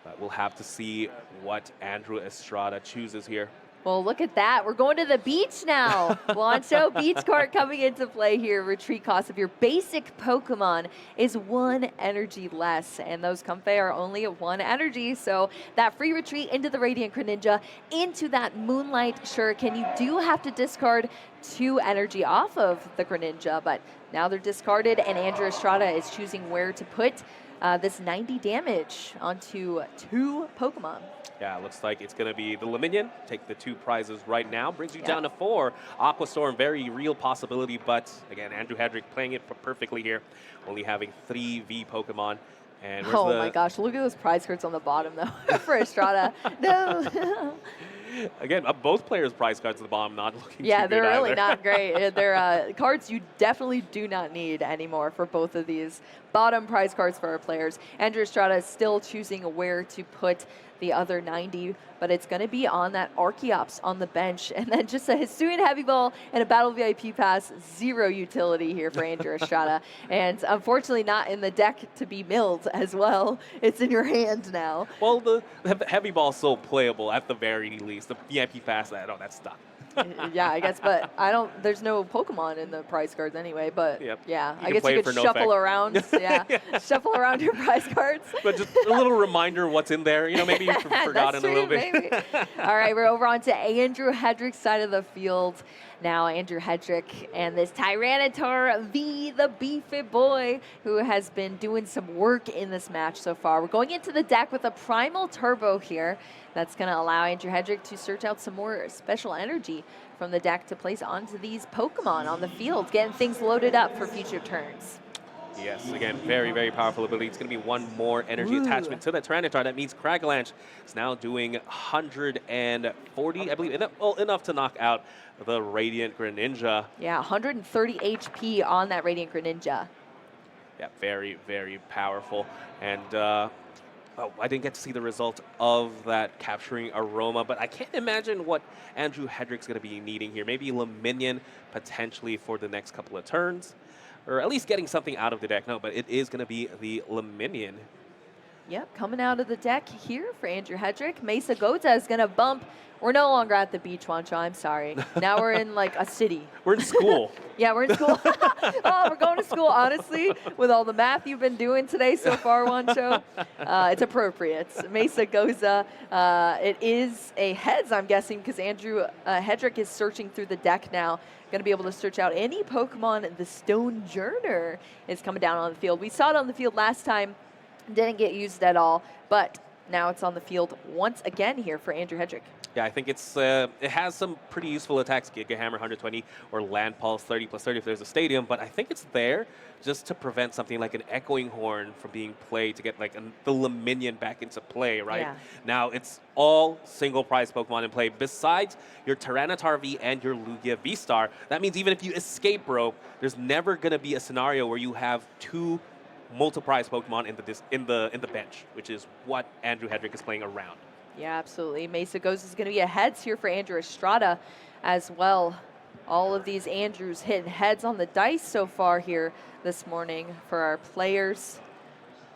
But we'll have to see what Andrew Estrada chooses here. Well, look at that. We're going to the beach now. Wancho Beach Court coming into play here. Retreat cost of your basic Pokemon is 1 energy less, and those Comfey are only at 1 energy. So that free retreat into the Radiant Greninja, into that Moonlight Shuriken. You do have to discard 2 energy off of the Greninja, but now they're discarded, and Andrew Estrada is choosing where to put this 90 damage onto 2 Pokemon. Yeah, it looks like it's going to be the Luminion. Take the 2 prizes right now. Brings you down to 4. Aqua Storm, very real possibility, but again, Andrew Hedrick playing it perfectly here. Only having 3 V Pokemon. And oh my gosh, look at those prize cards on the bottom though for Estrada. No. Again, both players' prize cards at the bottom not looking too good they're really either. not great. They're cards you definitely do not need anymore for both of these bottom prize cards for our players. Andrew Estrada is still choosing where to put the other 90, but it's going to be on that Archeops on the bench, and then just a Hisuian Heavy Ball and a Battle VIP Pass. 0 utility here for Andrew Estrada, and unfortunately not in the deck to be milled as well. It's in your hand now. Well, the Heavy Ball is still playable at the very least. The VIP Pass, that's stuck. Yeah, I guess, but there's no Pokemon in the prize cards anyway, but yeah, I guess you could shuffle around, shuffle around your prize cards. But just a little reminder what's in there, maybe you've forgotten a little bit. Maybe. All right, we're over on to Andrew Hedrick's side of the field. Now Andrew Hedrick and this Tyranitar V, the beefy boy, who has been doing some work in this match so far. We're going into the deck with a Primal Turbo here. That's going to allow Andrew Hedrick to search out some more special energy from the deck to place onto these Pokemon on the field, getting things loaded up for future turns. Yes, again, very, very powerful ability. It's going to be 1 more energy attachment to that Tyranitar. That means Cragalanche is now doing 140, I believe, enough to knock out the Radiant Greninja. Yeah, 130 HP on that Radiant Greninja. Yeah, very, very powerful. And I didn't get to see the result of that capturing Aroma, but I can't imagine what Andrew Hedrick's going to be needing here. Maybe Luminion potentially for the next couple of turns, or at least getting something out of the deck. No, but it is going to be the Luminion. Yep, coming out of the deck here for Andrew Hedrick. Mesa Gota is going to bump. We're no longer at the beach, Wancho. I'm sorry. Now we're in like a city. We're in school. Yeah, we're in school. Oh, we're going to school, honestly, with all the math you've been doing today so far, Juancho. It's appropriate. Mesa Goza. It is a heads, I'm guessing, because Andrew Hedrick is searching through the deck now. Going to be able to search out any Pokemon. The Stone Journer is coming down on the field. We saw it on the field last time. Didn't get used at all, but now it's on the field once again here for Andrew Hedrick. Yeah, I think it has some pretty useful attacks, Giga Hammer 120 or Land Pulse 30+30 if there's a stadium, but I think it's there just to prevent something like an Echoing Horn from being played to get like the Luminion back into play, right? Yeah. Now it's all single prize Pokemon in play besides your Tyranitar V and your Lugia V-Star. That means even if you escape rope, there's never going to be a scenario where you have two multi-prize Pokemon in the bench, which is what Andrew Hedrick is playing around. Yeah, absolutely. Mesa Goes is going to be a heads here for Andrew Estrada as well. All of these Andrews hitting heads on the dice so far here this morning for our players.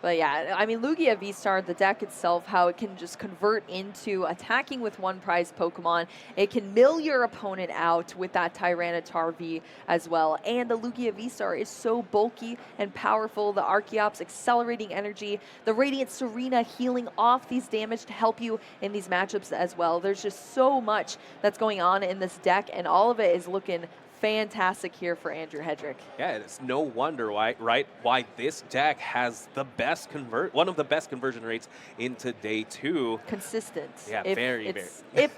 But yeah, I mean, Lugia V-Star, the deck itself, how it can just convert into attacking with one prize Pokemon. It can mill your opponent out with that Tyranitar V as well. And the Lugia V-Star is so bulky and powerful. The Archeops accelerating energy, the Radiant Serena healing off these damage to help you in these matchups as well. There's just so much that's going on in this deck, and all of it is looking fantastic here for Andrew Hedrick. Yeah, it's no wonder why this deck has one of the best conversion rates into day 2. Consistent. Yeah, very. If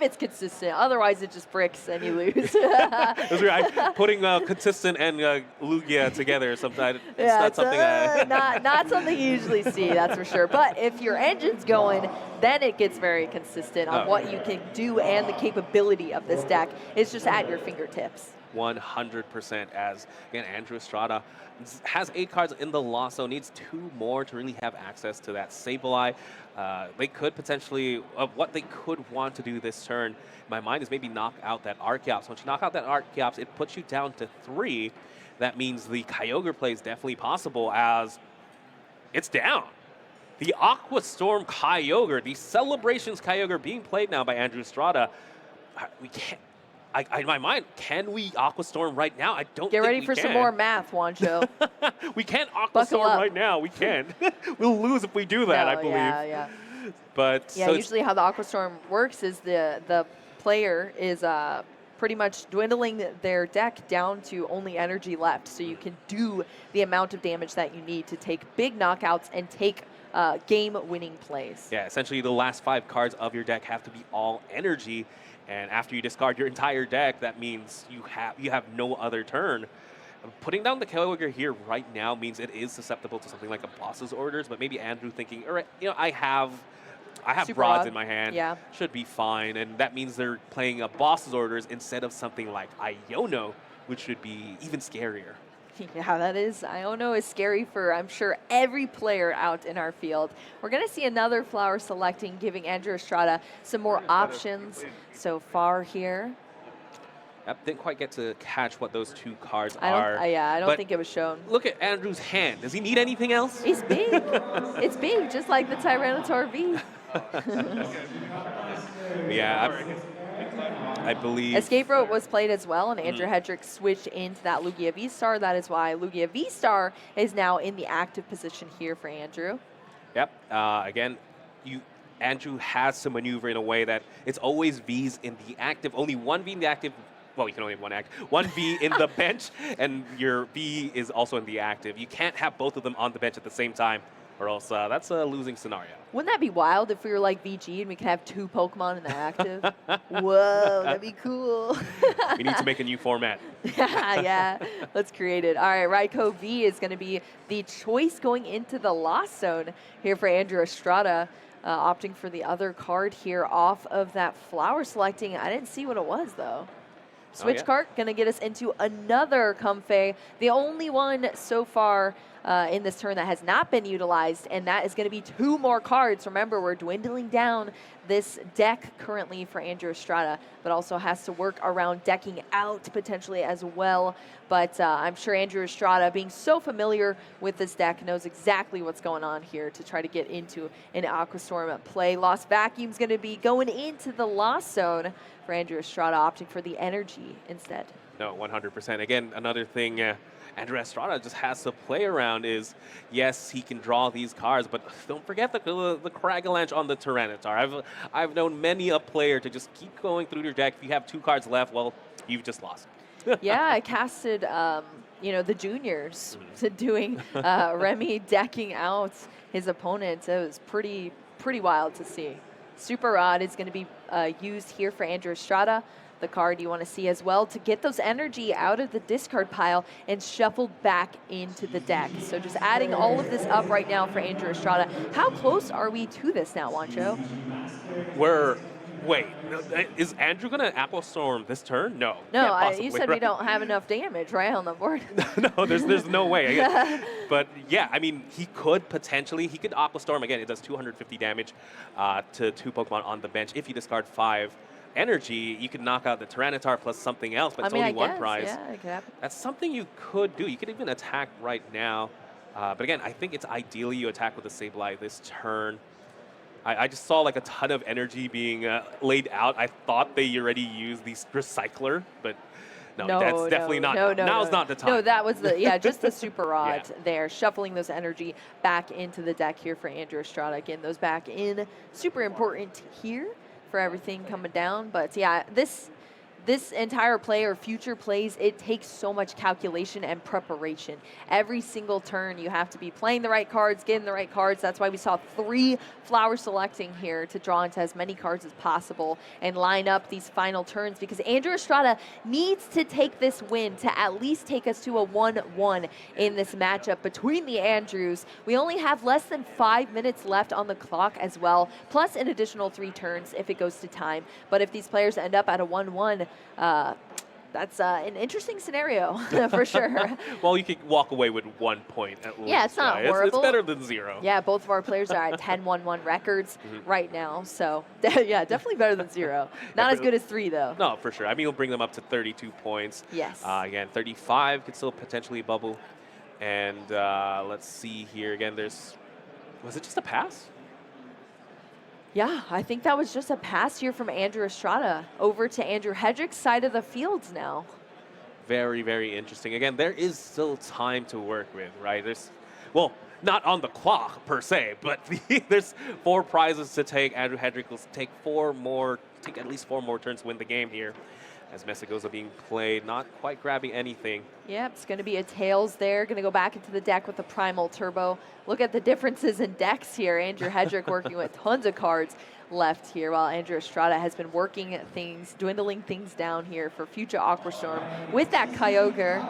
it's consistent, otherwise it just bricks and you lose. That's right. Putting consistent and Lugia together sometimes it's not something you usually see, that's for sure. But if your engine's going, then it gets very consistent on what you can do, and the capability of this deck is just at your fingertips. 100%, as again Andrew Estrada has 8 cards in the loss, so needs 2 more to really have access to that Sableye. They could potentially, what they could want to do this turn, in my mind, is maybe knock out that Archeops. Once you knock out that Archeops, it puts you down to 3. That means the Kyogre play is definitely possible, as it's down. The Aqua Storm Kyogre, the Celebrations Kyogre being played now by Andrew Estrada. We can't. In my mind, can we Aqua Storm right now? I don't Get think ready we for can. some more math, Juancho. We can't Aqua Storm right now. We can. We'll lose if we do that, I believe. Yeah. But yeah, so usually how the Aqua Storm works is the player is pretty much dwindling their deck down to only energy left, so you can do the amount of damage that you need to take big knockouts and take game-winning plays. Yeah, essentially the last 5 cards of your deck have to be all energy. And after you discard your entire deck, that means you have no other turn. Putting down the Kyogre here right now means it is susceptible to something like a boss's orders, but maybe Andrew thinking, all right, I have Super rods rod in my hand, yeah, should be fine, and that means they're playing a boss's orders instead of something like Iono, which should be even scarier. Yeah, that is. Iono is scary for, I'm sure, every player out in our field. We're going to see another flower selecting, giving Andrew Estrada some more options so far here. Yep, didn't quite get to catch what those 2 cards are. I don't think it was shown. Look at Andrew's hand. Does he need anything else? It's big. It's big, just like the Tyranitar V. Yeah, I believe. Escape Rope was played as well, and Andrew Hedrick switched into that Lugia V-Star. That is why Lugia V-Star is now in the active position here for Andrew. Yep. Again, Andrew has to maneuver in a way that it's always Vs in the active. Only one V in the active. Well, you can only have one act. One V in the bench, and your V is also in the active. You can't have both of them on the bench at the same time, or else that's a losing scenario. Wouldn't that be wild if we were like VG and we could have 2 Pokemon in the active? Whoa, that'd be cool. We need to make a new format. Yeah, let's create it. All right, Raikou V is going to be the choice going into the lost zone here for Andrew Estrada, opting for the other card here off of that flower selecting. I didn't see what it was, though. Switch cart going to get us into another Comfey, the only one so far in this turn that has not been utilized, and that is going to be 2 more cards. Remember, we're dwindling down this deck currently for Andrew Estrada, but also has to work around decking out potentially as well. But I'm sure Andrew Estrada, being so familiar with this deck, knows exactly what's going on here to try to get into an Aqua Storm play. Lost Vacuum's going to be going into the Lost Zone for Andrew Estrada, opting for the energy instead. No, 100%. Again, another thing Andrew Estrada just has to play around is, yes, he can draw these cards, but don't forget the Cragalanche on the Tyranitar. I've known many a player to just keep going through their deck. If you have 2 cards left, well, you've just lost. Yeah, I casted, the juniors to doing Remy decking out his opponent. It was pretty wild to see. Super Rod is going to be used here for Andrew Estrada. The card you want to see as well to get those energy out of the discard pile and shuffled back into the deck. So just adding all of this up right now for Andrew Estrada. How close are we to this now, Juancho? Wait, is Andrew going to Aqua Storm this turn? No. No, you said we don't have enough damage, right, on the board? No, there's no way. But yeah, I mean, he could Aqua Storm. Again, it does 250 damage to 2 Pokemon on the bench. If you discard 5 energy, you can knock out the Tyranitar plus something else, but it's only one prize. Yeah, it could happen. That's something you could do. You could even attack right now. But again, I think it's ideally you attack with the Sableye this turn. I just saw like a ton of energy being laid out. I thought they already used the Recycler, but no, that's definitely not. Now's not the time. No, that was just the Super Rod there, shuffling those energy back into the deck here for Andrew Estrada. Again, those back in, super important here for everything coming down. But yeah, this entire play or future plays, it takes so much calculation and preparation. Every single turn, you have to be playing the right cards, getting the right cards. That's why we saw 3 flower selecting here to draw into as many cards as possible and line up these final turns, because Andrew Estrada needs to take this win to at least take us to a 1-1 in this matchup between the Andrews. We only have less than 5 minutes left on the clock as well, plus an additional 3 turns if it goes to time. But if these players end up at a 1-1, that's an interesting scenario for sure. Well, you could walk away with 1 point at least. Yeah, it's not horrible. It's better than 0. Yeah, both of our players are at 10-1-1 records right now. So, yeah, definitely better than 0. Not as good as 3, though. No, for sure. I mean, you'll bring them up to 32 points. Yes. Again, 35 could still potentially bubble. And let's see here. Again, was it just a pass? Yeah, I think that was just a pass here from Andrew Estrada over to Andrew Hedrick's side of the fields now. Very, very interesting. Again, there is still time to work with, right? Well, not on the clock per se, but there's 4 prizes to take. Andrew Hedrick will take at least 4 more turns to win the game here. As Messagoza being played, not quite grabbing anything. Yep, it's going to be a Tails there. Going to go back into the deck with the Primal Turbo. Look at the differences in decks here. Andrew Hedrick working with tons of cards left here, while Andrew Estrada has been working things, dwindling things down here for future Aqua Storm with that Kyogre.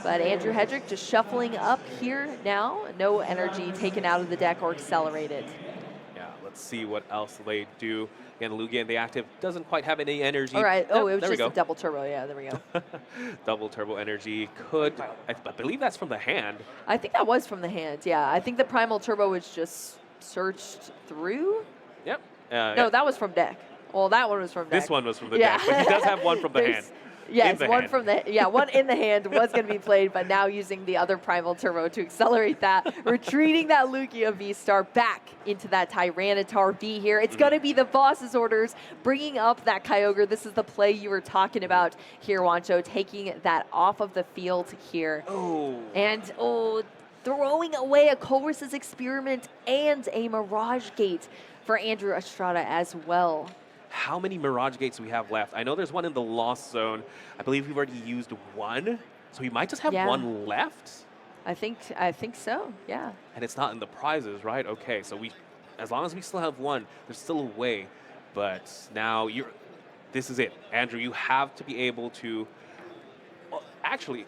But Andrew Hedrick just shuffling up here now. No energy taken out of the deck or accelerated. Yeah, let's see what else they do. Again, Lugia in the active doesn't quite have any energy. All right. Oh, it was just a double turbo. Yeah, there we go. Double turbo energy I believe that's from the hand. I think that was from the hand. Yeah, I think the Primal Turbo was just searched through. Yep. No, that was from deck. Well, that one was from deck. This one was from the deck, but he does have one from the hand. Yes, one in the hand was going to be played, but now using the other Primal Turbo to accelerate that, retreating that Lugia V-Star back into that Tyranitar V here. It's going to be the boss's orders, bringing up that Kyogre. This is the play you were talking about here, Juancho, taking that off of the field here. Oh. And, throwing away a Colress's Experiment and a Mirage Gate for Andrew Estrada as well. How many Mirage Gates do we have left? I know there's one in the Lost Zone. I believe we've already used 1, so we might just have 1 left. I think so, yeah. And it's not in the prizes, right? Okay, so as long as we still have 1, there's still a way. But now this is it. Andrew, you have to be able to, well, actually,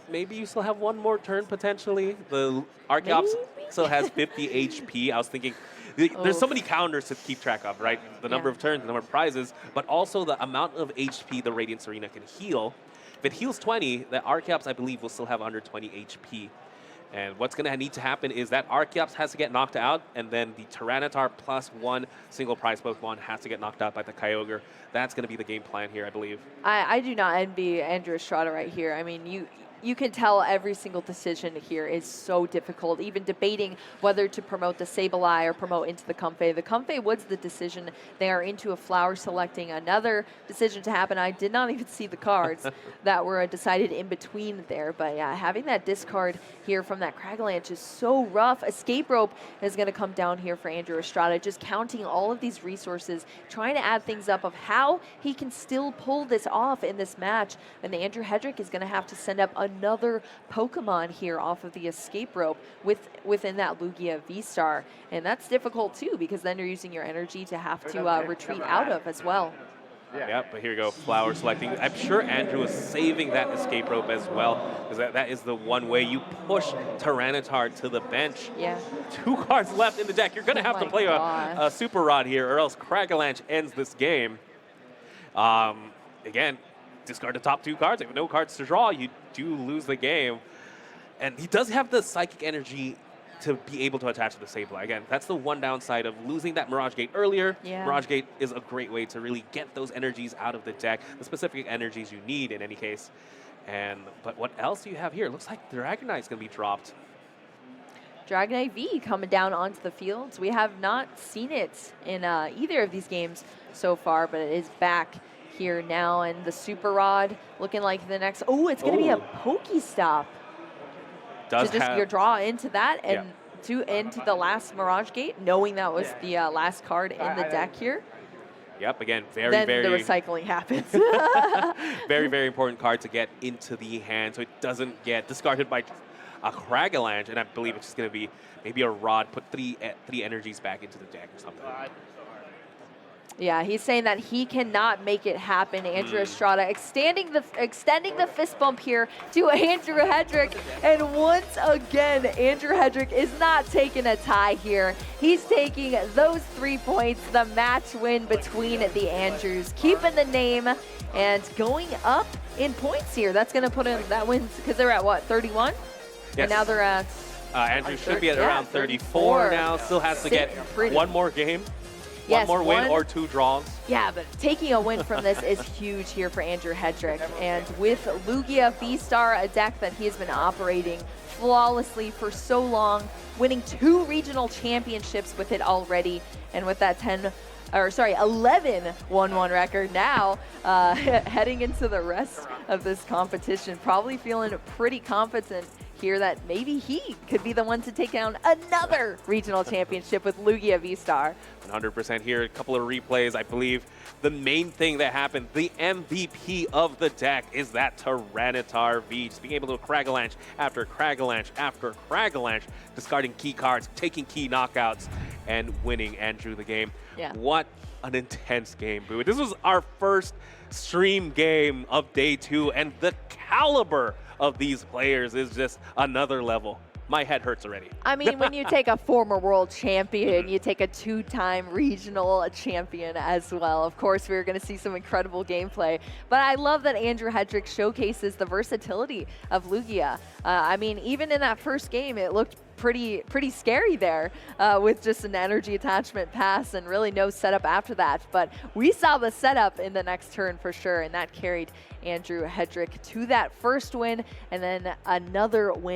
maybe you still have 1 more turn potentially. The Archeops still has 50 HP. I was thinking, there's so many counters to keep track of, right? The number of turns, the number of prizes, but also the amount of HP the Radiant Arena can heal. If it heals 20, the Archeops, I believe, will still have under 20 HP. And what's going to need to happen is that Archeops has to get knocked out, and then the Tyranitar plus 1 single prize Pokemon has to get knocked out by the Kyogre. That's going to be the game plan here, I believe. I do not envy Andrew Estrada right here. I mean, you can tell every single decision here is so difficult, even debating whether to promote the Sableye or promote into the Comfey. The Comfey was the decision. They are into a flower selecting. Another decision to happen. I did not even see the cards that were decided in between there. But yeah, having that discard here from that Cragalanche is so rough. Escape Rope is going to come down here for Andrew Estrada, just counting all of these resources, trying to add things up of how he can still pull this off in this match. And Andrew Hedrick is going to have to send up another Pokemon here off of the Escape Rope within that Lugia V-Star. And that's difficult too, because then you're using your energy to have to retreat out of as well. Yeah, but here you go, flower selecting. I'm sure Andrew is saving that Escape Rope as well, because that is the one way you push Tyranitar to the bench. Yeah. 2 cards left in the deck. You're going to have to play a Super Rod here, or else Cragalanche ends this game. Again, discard the top 2 cards. If no cards to draw, you do lose the game. And he does have the Psychic Energy to be able to attach to the Sableye. Again, that's the one downside of losing that Mirage Gate earlier. Yeah. Mirage Gate is a great way to really get those energies out of the deck, the specific energies you need in any case. But what else do you have here? It looks like Dragonite's going to be dropped. Dragonite V coming down onto the field. We have not seen it in either of these games so far, but it is back here now. And the Super Rod looking like the next. Oh, it's going to be a Pokestop. Does to just your draw into that and into the last Mirage Gate, knowing that was the last card in the deck here. Yep, again, very then the recycling happens. very, very important card to get into the hand so it doesn't get discarded by a Cragalanche, and I believe it's just going to be maybe a Rod, put three energies back into the deck or something. Yeah, he's saying that he cannot make it happen. Andrew Estrada extending the fist bump here to Andrew Hedrick. And once again, Andrew Hedrick is not taking a tie here. He's taking those 3 points, the match win between the Andrews, keeping the name and going up in points here. That's going to put in that wins because they're at what, 31? Yes. And now they're at Andrew should be at around 34 now. Still has to get one more game. One more win or 2 draws. Yeah, but taking a win from this is huge here for Andrew Hedrick. And with Lugia V-Star, a deck that he has been operating flawlessly for so long, winning 2 regional championships with it already, and with that 11 1-1 record now, heading into the rest of this competition, probably feeling pretty confident here that maybe he could be the one to take down another regional championship with Lugia V-Star. 100% here, a couple of replays. I believe the main thing that happened, the MVP of the deck, is that Tyranitar V. Just being able to Cragalanche after Cragalanche after Cragalanche, discarding key cards, taking key knockouts, and winning Andrew the game. Yeah. What an intense game, Boo. This was our first stream game of day 2, and the caliber of these players is just another level. My head hurts already. I mean, when you take a former world champion, you take a 2-time regional champion as well. Of course, we're going to see some incredible gameplay. But I love that Andrew Hedrick showcases the versatility of Lugia. I mean, even in that first game, it looked pretty scary there with just an energy attachment pass and really no setup after that. But we saw the setup in the next turn for sure, and that carried Andrew Hedrick to that first win and then another win